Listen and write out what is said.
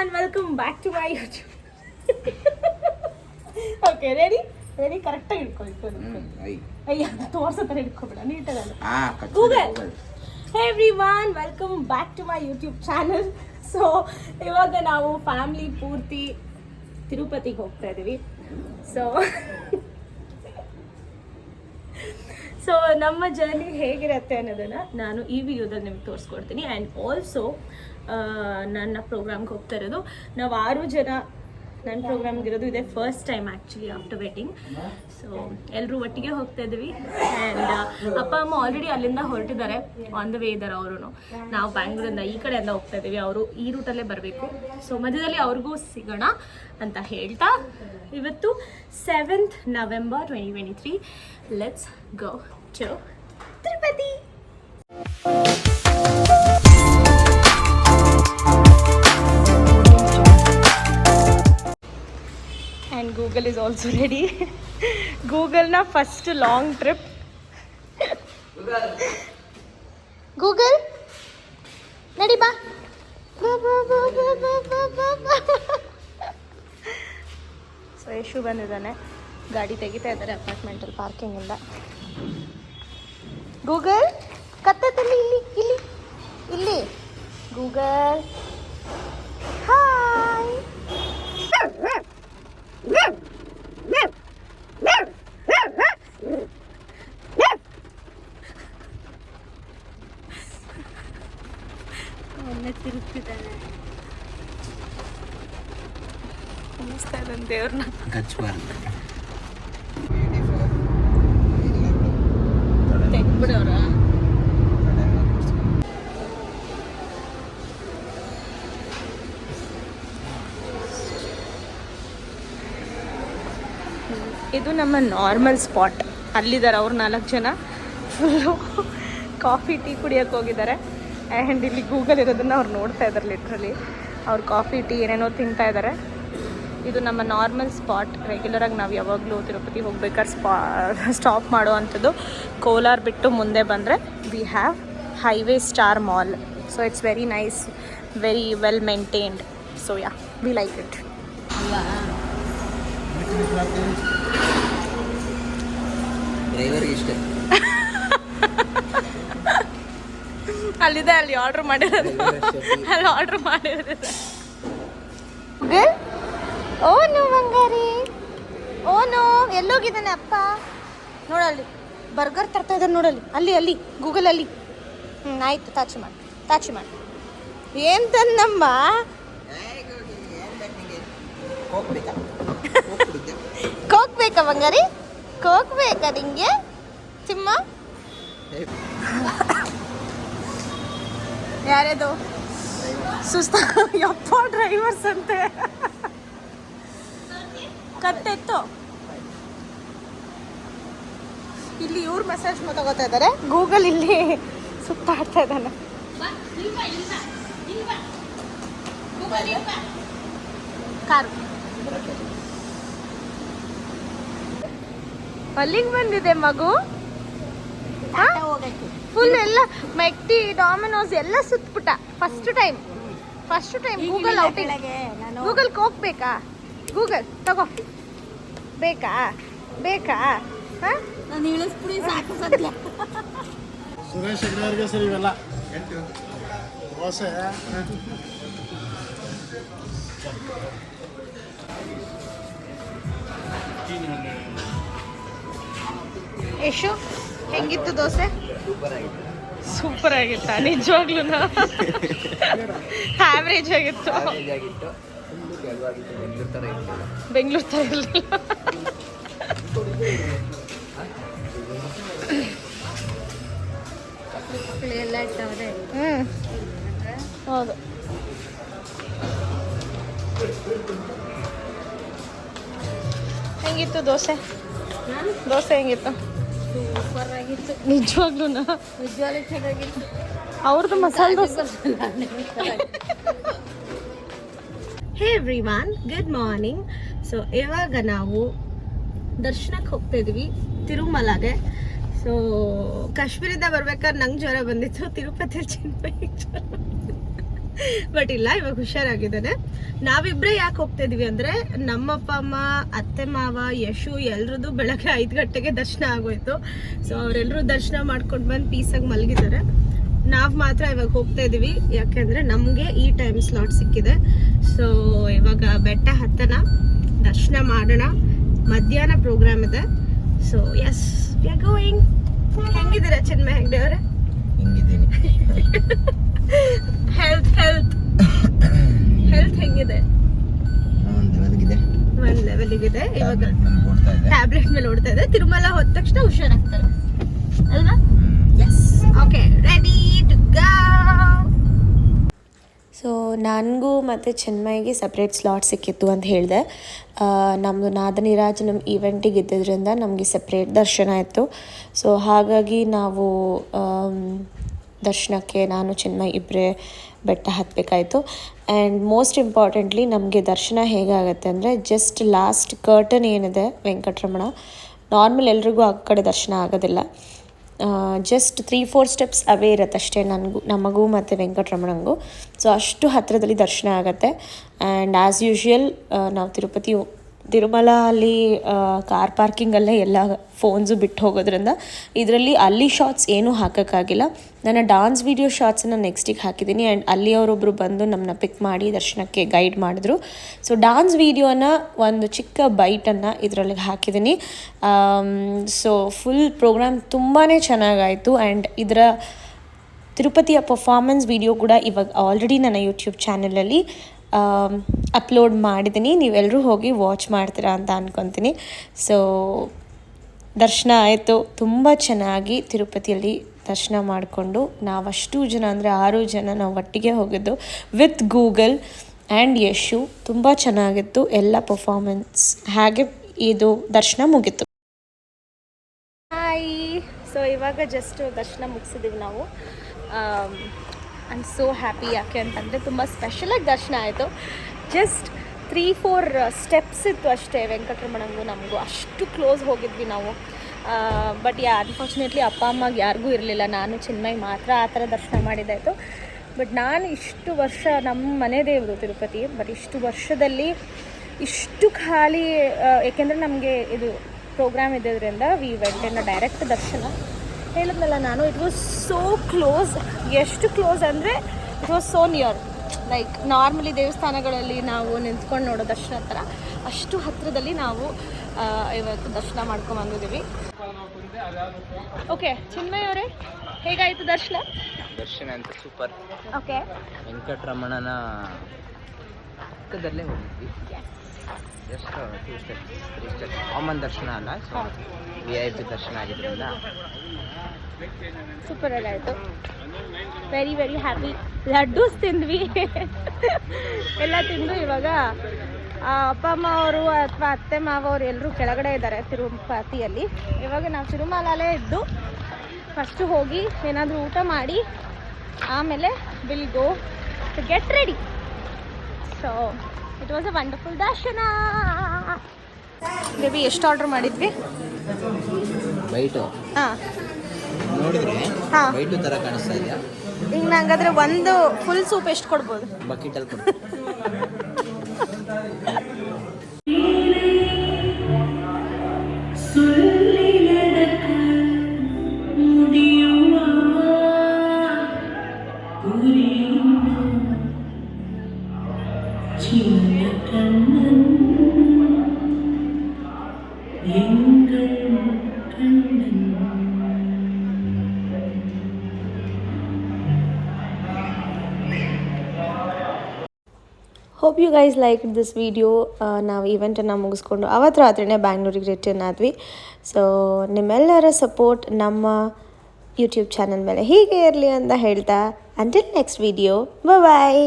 everyone, welcome back to my YouTube. Okay, ready? Correct ಆಗಿ ಇಟ್ಕೊ. ಅಯ್ಯ ತೋರ್ಸತ್ತರ ಇಟ್ಕೋಬೇಡ ನೀಟಾಗಲ್ಲ. Google. Hey everyone, welcome back to my YouTube channel. So ಇವಾಗ ನಾವು family ಪೂರ್ತಿ ತಿರುಪತಿಗೆ ಹೋಗ್ತಾ ಇದೀವಿ. ಸೊ ನಮ್ಮ ಜರ್ನಿ ಹೇಗಿರುತ್ತೆ ಅನ್ನೋದನ್ನು ನಾನು ಈ ವಿಡಿಯೋದಲ್ಲಿ ನಿಮ್ಗೆ ತೋರಿಸ್ಕೊಡ್ತೀನಿ. ಆ್ಯಂಡ್ ಆಲ್ಸೋ ನನ್ನ ಪ್ರೋಗ್ರಾಮ್ಗೆ ಹೋಗ್ತಾ ಇರೋದು ನಾವು 6 ಜನ. ನನ್ನ ಪ್ರೋಗ್ರಾಮ್ಗೆ ಇರೋದು ಇದೆ first time actually after wedding. So ಎಲ್ಲರೂ ಒಟ್ಟಿಗೆ ಹೋಗ್ತಾ ಇದ್ವಿ. ಆ್ಯಂಡ್ ಅಪ್ಪ ಅಮ್ಮ ಆಲ್ರೆಡಿ ಅಲ್ಲಿಂದ ಹೊರಟಿದ್ದಾರೆ, ಆನ್ ದ ವೇ ಇದ್ದಾರೆ ಅವರು. ನಾವು ಬ್ಯಾಂಗ್ಳೂರಿಂದ ಈ ಕಡೆಯಿಂದ ಹೋಗ್ತಾ ಇದ್ದೀವಿ, ಅವರು ಈ ರೂಟಲ್ಲೇ ಬರಬೇಕು. ಸೊ ಮಧ್ಯದಲ್ಲಿ ಅವ್ರಿಗೂ ಸಿಗೋಣ ಅಂತ ಹೇಳ್ತಾ ಇವತ್ತು 7th November 2023. Let's go to Tirupati. And Google is also ready. Google na first long trip. Google nadi ba. So Yashu ಬಂದಿದ್ದಾನೆ, ಗಾಡಿ ತೆಗಿತಾ ಇದ್ದಾರೆ ಅಪಾರ್ಟ್ಮೆಂಟಲ್ಲಿ ಪಾರ್ಕಿಂಗ್ ಇಂದ. ಗೂಗಲ್ ಕತ್ತಲ್ಲಿ ಇಲ್ಲಿ ಗೂಗಲ್ ಹಾಯ್. ಒಮ್ಮೆ ತಿರುಗ್ತಿದ್ದಾನೆ, ಅನ್ನಿಸ್ತಾ ಇದ್ದಾನೆ ದೇವ್ರನ್ನ ತೆಗ್ಬಿಡೋರ. ಇದು ನಮ್ಮ ನಾರ್ಮಲ್ ಸ್ಪಾಟ್. ಅಲ್ಲಿದ್ದಾರೆ ಅವ್ರು 4 ಜನ, ಫುಲ್ಲು ಕಾಫಿ ಟೀ ಕುಡಿಯೋಕ್ಕೆ ಹೋಗಿದ್ದಾರೆ. ಆ್ಯಂಡ್ ಇಲ್ಲಿ ಗೂಗಲ್ ಇರೋದನ್ನು ಅವ್ರು ನೋಡ್ತಾ ಇದ್ದಾರೆ. ಲಿಟ್ರಲಿ ಅವ್ರು ಕಾಫಿ ಟೀ ಏನೇನೋ ತಿಂತಾ ಇದ್ದಾರೆ. ಇದು ನಮ್ಮ ನಾರ್ಮಲ್ ಸ್ಪಾಟ್. ರೆಗ್ಯುಲರಾಗಿ ನಾವು ಯಾವಾಗಲೂ ತಿರುಪತಿ ಹೋಗ್ಬೇಕಾದ್ರೆ ಸ್ಟಾಪ್ ಮಾಡೋ ಅಂಥದ್ದು. ಕೋಲಾರ ಬಿಟ್ಟು ಮುಂದೆ ಬಂದರೆ we have highway star mall. So it's very nice, very well maintained. So yeah, we like it. ಅಲ್ಲಿದೆ, ಅಲ್ಲಿ ಆರ್ಡ್ರ್ ಮಾಡಿರೋದು, ಅಲ್ಲಿ ಆರ್ಡ್ರ್ ಮಾಡಿರೋದು. ಓನು ಬಂಗಾರಿ, ಓನು ಎಲ್ಲೋಗಿದ್ದಾನೆ ಅಪ್ಪ? ನೋಡಲ್ಲಿ ಬರ್ಗರ್ ತರ್ತಾ ಇದ್ದಾರೆ, ನೋಡಲ್ಲಿ, ಅಲ್ಲಿ ಗೂಗಲಲ್ಲಿ. ಆಯ್ತು, ತಾಚಿ ಮಾಡಿ. ಏನು ತಂದಮ್ಮ? ಕೋಕ್ ಬೇಕಾ ಬಂಗಾರಿ? ಕೋಕ್ ಬೇಕಾ ನಿಂಗೆ ಚಿಮ್ಮ? ಯಾರ್ಯಾದು ಸುಸ್ತ? ಯಪ್ಪ ಡ್ರೈವರ್ಸ್ ಅಂತೆ. ಕತ್ತೆತ್ತು ಇಲ್ಲಿ ಇವ್ರು ಮೆಸೇಜ್ ತಗೋತಾ ಇದ್ದಾರೆ. ಗೂಗಲ್ ಇಲ್ಲಿ ಸುತ್ತಾಡ್ತಾ ಇದ್ದಾನೆ. ಕಾರು ಅಲ್ಲಿಗೆ ಬಂದಿದೆ ಮಗು. ಫುಲ್ ಎಲ್ಲ ಮೆಕ್ಟಿ, ಡಾಮಿನೋಸ್ ಎಲ್ಲ ಸುತ್ತಬಿಟ್ಟ. First time Google outing. Google coke ಬೇಕಾ? ಗೂಗಲ್ ತಗೋ. ಬೇಕಾ? ನಾನು ಇಳಿಸ್ಬಿಡಿ ಸಾಕು ಸದ್ಯ. ಸುರೇಶ್ ಹೆಗ್ಡೆಯವ್ರಿಗೆ ಸರಿ ಇವೆಲ್ಲ ದೋಸೆ. ಯಶು ಹೆಂಗಿತ್ತು ದೋಸೆ? ಸೂಪರ್ ಆಗಿತ್ತ? ನಿಜವಾಗ್ಲೂ ಆವ್ರೇಜ್ ಆಗಿತ್ತು. ಬೆಂಗಳೂರು ಥರ ಇರಲಿಲ್ಲ. ಹೌದು. ಹೆಂಗಿತ್ತು ದೋಸೆ ಹೆಂಗಿತ್ತು? ಸೂಪರ್ ಆಗಿತ್ತು. ನಿಜವಾಗ್ಲೂ ಚೆನ್ನಾಗಿತ್ತು. ಅವ್ರದ್ದು ಮಸಾಲೆ ದೋಸೆ. ಹೇ ಎವ್ರಿವನ್, ಗುಡ್ ಮಾರ್ನಿಂಗ್. ಸೊ ಇವಾಗ ನಾವು ದರ್ಶನಕ್ಕೆ ಹೋಗ್ತಾ ಇದ್ವಿ ತಿರುಮಲಗೆ. ಸೊ ಕಾಶ್ಮೀರಿಂದ ಬರ್ಬೇಕಾದ್ರೆ ನಂಗೆ ಜ್ವರ ಬಂದಿತ್ತು, ತಿರುಪತಿ ಚಿನ್ಮಯ್ಯ ಜ್ವರ. ಬಟ್ ಇಲ್ಲ, ಇವಾಗ ಹುಷಾರಾಗಿದ್ದಾನೆ. ನಾವಿಬ್ಬರೇ ಯಾಕೆ ಹೋಗ್ತಾ ಇದೀವಿ ಅಂದರೆ ನಮ್ಮಪ್ಪ ಅಮ್ಮ, ಅತ್ತೆ ಮಾವ, ಯಶು ಎಲ್ರದ್ದು ಬೆಳಗ್ಗೆ 5 ಗಂಟೆಗೆ ದರ್ಶನ ಆಗೋಯ್ತು. ಸೊ ಅವರೆಲ್ಲರೂ ದರ್ಶನ ಮಾಡ್ಕೊಂಡು ಬಂದು ಪೀಸಾಗಿ ಮಲಗಿದ್ದಾರೆ. ನಾವು ಮಾತ್ರ ಇವಾಗ ಹೋಗ್ತಾ ಇದೀವಿ, ಯಾಕೆಂದರೆ ನಮಗೆ ಈ ಟೈಮ್ ಸ್ಲಾಟ್ ಸಿಕ್ಕಿದೆ. ಸೊ ಇವಾಗ ಬೆಟ್ಟ ಹತ್ತನ, ದರ್ಶನ ಮಾಡೋಣ. ಮಧ್ಯಾಹ್ನ ಪ್ರೋಗ್ರಾಮ್ ಇದೆ. So yes, we are going. ಹೆಂಗಿದ್ದೀರಾ ಚಿನ್ಮಯ ಹೆಗ್ಡೆ ಅವರೇ? ಹಿಂಗಿದ್ದೀನಿ. ಹೆಲ್ತ್ ಹೆಂಗಿದೆ? ಒಂದ್ ಲೆವೆಲ್ಗಿದೆ. ಇವಾಗ ಟ್ಯಾಬ್ಲೆಟ್ ಮೇಲೆ ಓಡ್ತಾ ಇದೆ. ತಿರುಮಲ ಹೋದ ತಕ್ಷಣ ಹುಷಾರಾಗ್ತಾರೆ ಅಲ್ವಾ? Yes, okay, ready to go. So ನನಗೂ ಮತ್ತು ಚಿನ್ಮಯ್ಗೆ ಸಪ್ರೇಟ್ ಸ್ಲಾಟ್ ಸಿಕ್ಕಿತ್ತು ಅಂತ ಹೇಳಿದೆ. ನಮ್ಮದು ನಾದನಿರಾಜನಂ ಈವೆಂಟಿಗೆ ಇದ್ದಿದ್ದರಿಂದ ನಮಗೆ ಸಪ್ರೇಟ್ ದರ್ಶನ ಇತ್ತು. ಸೊ ಹಾಗಾಗಿ ನಾವು ದರ್ಶನಕ್ಕೆ ನಾನು ಚಿನ್ಮಯ್ ಇಬ್ಬರೇ ಬೆಟ್ಟ ಹತ್ತಬೇಕಾಯಿತು. ಆ್ಯಂಡ್ ಮೋಸ್ಟ್ ಇಂಪಾರ್ಟೆಂಟ್ಲಿ ನಮಗೆ ದರ್ಶನ ಹೇಗಾಗುತ್ತೆ ಅಂದರೆ ಜಸ್ಟ್ ಲಾಸ್ಟ್ ಕರ್ಟನ್ ಏನಿದೆ ವೆಂಕಟರಮಣ, ನಾರ್ಮಲ್ ಎಲ್ರಿಗೂ ಆ ಕಡೆ ದರ್ಶನ ಆಗೋದಿಲ್ಲ. ಜಸ್ಟ್ 3-4 ಸ್ಟೆಪ್ಸ್ ಅವೇ ಇರುತ್ತೆ ಅಷ್ಟೇ, ನಮಗೂ ಮತ್ತು ವೆಂಕಟರಮಣಂಗೂ. ಸೊ ಅಷ್ಟು ಹತ್ತಿರದಲ್ಲಿ ದರ್ಶನ ಆಗುತ್ತೆ. ಆ್ಯಂಡ್ ಆ್ಯಸ್ ಯೂಶ್ವಲ್ ನಾವು ತಿರುಮಲ ಅಲ್ಲಿ ಕಾರ್ ಪಾರ್ಕಿಂಗಲ್ಲೇ ಎಲ್ಲ ಫೋನ್ಸು ಬಿಟ್ಟು ಹೋಗೋದ್ರಿಂದ ಇದರಲ್ಲಿ ಅಲ್ಲಿ ಶಾರ್ಟ್ಸ್ ಏನೂ ಹಾಕೋಕ್ಕಾಗಿಲ್ಲ. ನನ್ನ ಡಾನ್ಸ್ ವೀಡಿಯೋ ಶಾರ್ಟ್ಸನ್ನು ನೆಕ್ಸ್ಟಿಗೆ ಹಾಕಿದ್ದೀನಿ. ಆ್ಯಂಡ್ ಅಲ್ಲಿ ಅವರೊಬ್ಬರು ಬಂದು ನಮ್ಮನ್ನ ಪಿಕ್ ಮಾಡಿ ದರ್ಶನಕ್ಕೆ ಗೈಡ್ ಮಾಡಿದ್ರು. ಸೊ ಡಾನ್ಸ್ ವೀಡಿಯೋನ ಒಂದು ಚಿಕ್ಕ ಬೈಟನ್ನು ಇದರಲ್ಲಿ ಹಾಕಿದ್ದೀನಿ. ಸೊ ಫುಲ್ ಪ್ರೋಗ್ರಾಮ್ ತುಂಬಾ ಚೆನ್ನಾಗಾಯಿತು. ಆ್ಯಂಡ್ ಇದರ ತಿರುಪತಿಯ ಪರ್ಫಾರ್ಮೆನ್ಸ್ ವೀಡಿಯೋ ಕೂಡ ಇವಾಗ ಆಲ್ರೆಡಿ ನನ್ನ ಯೂಟ್ಯೂಬ್ ಚಾನಲಲ್ಲಿ ಅಪ್ಲೋಡ್ ಮಾಡಿದ್ದೀನಿ. ನೀವೆಲ್ಲರೂ ಹೋಗಿ ವಾಚ್ ಮಾಡ್ತೀರಾ ಅಂತ ಅಂದ್ಕೊತೀನಿ. ಸೊ ದರ್ಶನ ಆಯಿತು ತುಂಬ ಚೆನ್ನಾಗಿ. ತಿರುಪತಿಯಲ್ಲಿ ದರ್ಶನ ಮಾಡಿಕೊಂಡು ನಾವಷ್ಟು ಜನ ಅಂದರೆ 6 ಜನ ನಾವು ಒಟ್ಟಿಗೆ ಹೋಗಿದ್ದು ವಿತ್ ಗೂಗಲ್ ಆ್ಯಂಡ್ ಯಶು. ತುಂಬ ಚೆನ್ನಾಗಿತ್ತು ಎಲ್ಲ ಪರ್ಫಾರ್ಮೆನ್ಸ್. ಹಾಗೆ ಇದು ದರ್ಶನ ಮುಗೀತು. ಹಾಯ್, ಸೊ ಇವಾಗ ಜಸ್ಟ್ ದರ್ಶನ ಮುಗಿಸಿದ್ದೀವಿ ನಾವು. I am so happy. ಯಾಕೆ ಅಂತಂದರೆ ತುಂಬ ಸ್ಪೆಷಲಾಗಿ ದರ್ಶನ ಆಯಿತು. ಜಸ್ಟ್ 3-4 ಸ್ಟೆಪ್ಸ್ ಇತ್ತು ಅಷ್ಟೇ ವೆಂಕಟರಮಣಂಗೂ ನಮಗೂ. ಅಷ್ಟು ಕ್ಲೋಸ್ ಹೋಗಿದ್ವಿ ನಾವು. ಬಟ್ ಅನ್ಫಾರ್ಚುನೇಟ್ಲಿ ಅಪ್ಪ ಅಮ್ಮಗೆ ಯಾರಿಗೂ ಇರಲಿಲ್ಲ, ನಾನು ಚಿನ್ಮಯ್ ಮಾತ್ರ ಆ ಥರ ದರ್ಶನ ಮಾಡಿದ್ದಾಯಿತು. ಬಟ್ ನಾನು ಇಷ್ಟು ವರ್ಷ, ನಮ್ಮ ಮನೆ ದೇವರು ತಿರುಪತಿ, ಬಟ್ ಇಷ್ಟು ವರ್ಷದಲ್ಲಿ ಇಷ್ಟು ಖಾಲಿ, ಏಕೆಂದರೆ ನಮಗೆ ಇದು ಪ್ರೋಗ್ರಾಮ್ ಇದ್ದಿದ್ದರಿಂದ ವಿ ವೆಂಟ್ ಇನ್ ಡೈರೆಕ್ಟ್ ದರ್ಶನ. ಹೇಳಿದ್ನಲ್ಲ ನಾನು, ಇಟ್ ವಾಸ್ ಸೋ ಕ್ಲೋಸ್. ಎಷ್ಟು ಕ್ಲೋಸ್ ಅಂದರೆ it was so near. Like normally ದೇವಸ್ಥಾನಗಳಲ್ಲಿ ನಾವು ನಿಂತ್ಕೊಂಡು ನೋಡೋ ದರ್ಶನ ಥರ ಅಷ್ಟು ಹತ್ತಿರದಲ್ಲಿ ನಾವು ಇವತ್ತು ದರ್ಶನ ಮಾಡ್ಕೊಂಬಂದಿದ್ದೀವಿ. ಓಕೆ, ಚಿನ್ಮಯ್ ಅವರೇ ಹೇಗಾಯಿತು ದರ್ಶನ? ದರ್ಶನ ಅಂತ ಸೂಪರ್. ಓಕೆ, ವೆಂಕಟರಮಣನ ಪಕ್ಕದಲ್ಲೇ ಹೋಗಿದ್ವಿ. ಜಸ್ಟ್ 2 ಸ್ಟೆಪ್ಸ್ 3 ಸ್ಟೆಪ್ಸ್ ಕಾಮನ್ ದರ್ಶನ ಅಲ್ಲ, ಸೊ VIP ದರ್ಶನ ಆಗಿದ್ದರಿಂದ ಸೂಪರ್ ಆಗಾಯಿತು. Very very happy. ಲಡ್ಡೂಸ್ ತಿಂದ್ವಿ ಎಲ್ಲ ತಿಂದು ಇವಾಗ ಅಪ್ಪ ಅಮ್ಮ ಅವರು ಅಥವಾ ಅತ್ತೆ ಮಾವ ಅವರು ಎಲ್ಲರೂ ಕೆಳಗಡೆ ಇದ್ದಾರೆ ತಿರುಪತಿಯಲ್ಲಿ. ಇವಾಗ ನಾವು ತಿರುಮಲಲ್ಲೇ ಇದ್ದು ಫಸ್ಟು ಹೋಗಿ ಏನಾದರೂ ಊಟ ಮಾಡಿ ಆಮೇಲೆ will go to get ready. So it was a wonderful darshan. Baby ಎಷ್ಟು ಆರ್ಡ್ರ್ ಮಾಡಿದ್ವಿ? ಬೈಟು ಹಾಂ, ನೋಡಿದ್ರೆ ಹಾಂ ಬೈಟು ಥರ ಕಾಣಿಸ್ತಾ ಇದೆಯಾ? ಈಗ ನಂಗಾದ್ರೆ ಒಂದು ಫುಲ್ ಸೂಪ್ ಎಷ್ಟು ಕೊಡ್ಬೋದು? ಬಕೆಟಲ್ಲಿ ಕೊಡು. Hope you guys like this video. ನಾವು ಈವೆಂಟನ್ನು ಮುಗಿಸ್ಕೊಂಡು ಅವತ್ತು ರಾತ್ರಿನೇ ಬ್ಯಾಂಗ್ಳೂರಿಗೆ ರಿಟರ್ನ್ ಆದ್ವಿ. ಸೊ ನಿಮ್ಮೆಲ್ಲರ ಸಪೋರ್ಟ್ ನಮ್ಮ ಯೂಟ್ಯೂಬ್ ಚಾನಲ್ ಮೇಲೆ ಹೀಗೆ ಇರಲಿ ಅಂತ ಹೇಳ್ತಾ, ಅಂಟಿಲ್ ನೆಕ್ಸ್ಟ್ ವಿಡಿಯೋ, ಬಾಯ್.